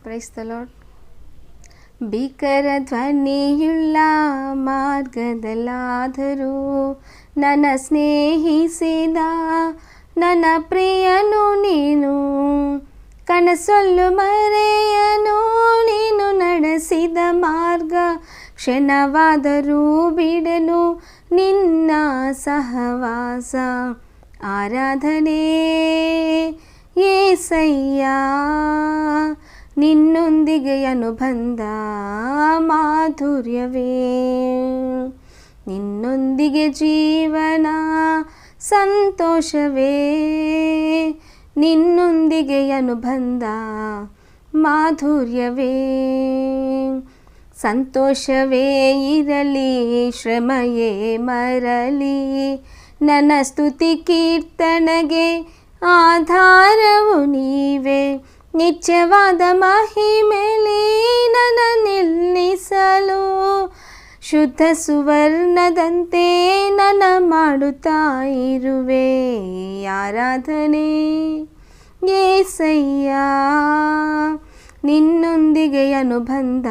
Praise the lord. ಭೀಕರ ಧ್ವನಿಯುಳ್ಳ ಮಾರ್ಗದಲ್ಲಾದರೂ ನನ್ನ ಸ್ನೇಹಿಸಿದ ನನ್ನ ಪ್ರಿಯನು ನೀನು, ಕನಸೊಲ್ಲು ಮರೆಯನು ನೀನು ನಡೆಸಿದ ಮಾರ್ಗ, ಕ್ಷಣವಾದರೂ ಬಿಡಲು ನಿನ್ನ ಸಹವಾಸ. ಆರಾಧನೆ ಏಸಯ್ಯ, ನಿನ್ನೊಂದಿಗೆ ಅನುಬಂಧ ಮಾಧುರ್ಯವೇ, ನಿನ್ನೊಂದಿಗೆ ಜೀವನ ಸಂತೋಷವೇ, ನಿನ್ನೊಂದಿಗೆ ಅನುಬಂಧ ಮಾಧುರ್ಯವೇ. ಸಂತೋಷವೇ ಇರಲಿ ಶ್ರಮೆಯೇ ಮರಲಿ, ನನ್ನ ಸ್ತುತಿ ಕೀರ್ತನೆಗೆ ಆಧಾರವು ನೀವೇ. ನಿತ್ಯವಾದ ಮಹಿಮೆಲಿ ನನ್ನ ನಿಲ್ಲಿಸಲು, ಶುದ್ಧ ಸುವರ್ಣದಂತೆ ನನ್ನ ಮಾಡುತ್ತಾ ಇರುವೆ. ಆರಾಧನೆ ಏಸಯ್ಯ, ನಿನ್ನೊಂದಿಗೆ ಅನುಬಂಧ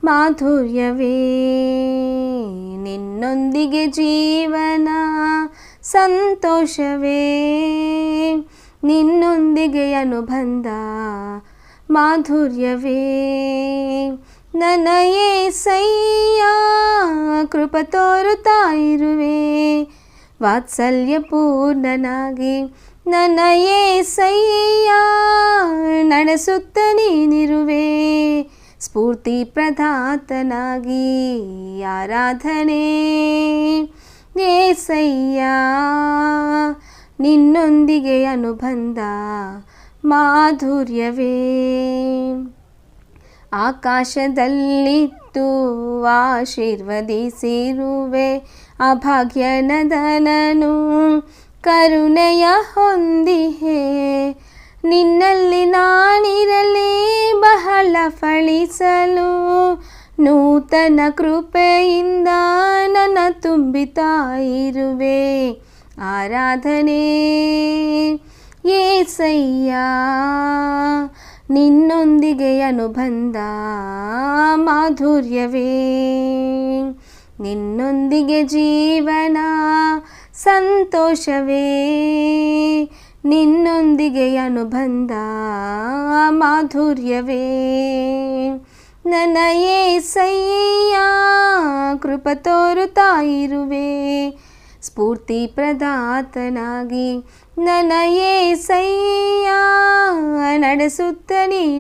ಮಾಧುರ್ಯವೇ, ನಿನ್ನೊಂದಿಗೆ ಜೀವನ ಸಂತೋಷವೇ, ನಿನ್ನೊಂದಿಗೆ ಅನುಬಂಧ ಮಾಧುರ್ಯವೇ. ನನ್ನ ಏಸಯ್ಯ ಕೃಪ ತೋರುತ್ತಾ ಇರುವೆ, ವಾತ್ಸಲ್ಯ ಪೂರ್ಣನಾಗಿ ನನ್ನ ಏಸಯ್ಯ ನಡೆಸುತ್ತ ನೀನಿರುವೆ. ಸ್ಫೂರ್ತಿ ಪ್ರದಾತನಾಗಿ ಆರಾಧನೆ ಏಸಯ್ಯ, ನಿನ್ನೊಂದಿಗೆ ಅನುಬಂಧ ಮಾಧುರ್ಯವೇ. ಆಕಾಶದಲ್ಲಿತ್ತು ಆಶೀರ್ವದಿಸಿರುವೆ ಅಭಾಗ್ಯನದನನು, ಕರುಣೆಯ ಹೊಂದಿಹೆ. ನಿನ್ನಲ್ಲಿ ನಾನಿರಲಿ ಬಹಳ ಫಲಿಸಲು, ನೂತನ ಕೃಪೆಯಿಂದ ನನ್ನ ತುಂಬಿತಾ ಇರುವೆ. ಆರಾಧನೆ ಏಸಯ್ಯ, ನಿನ್ನೊಂದಿಗೆ ಅನುಬಂಧ ಮಾಧುರ್ಯವೇ, ನಿನ್ನೊಂದಿಗೆ ಜೀವನ ಸಂತೋಷವೇ, ನಿನ್ನೊಂದಿಗೆ ಅನುಬಂಧ ಮಾಧುರ್ಯವೇ. ನನ್ನ ಏಸಯ್ಯ ಕೃಪ ತೋರುತ್ತಾ ಇರುವೆ, ಸ್ಫೂರ್ತಿ ಪ್ರದಾತನಾಗಿ ನನ್ನ ಏಸಯ್ಯ ನಡೆಸುತ್ತ ನೀ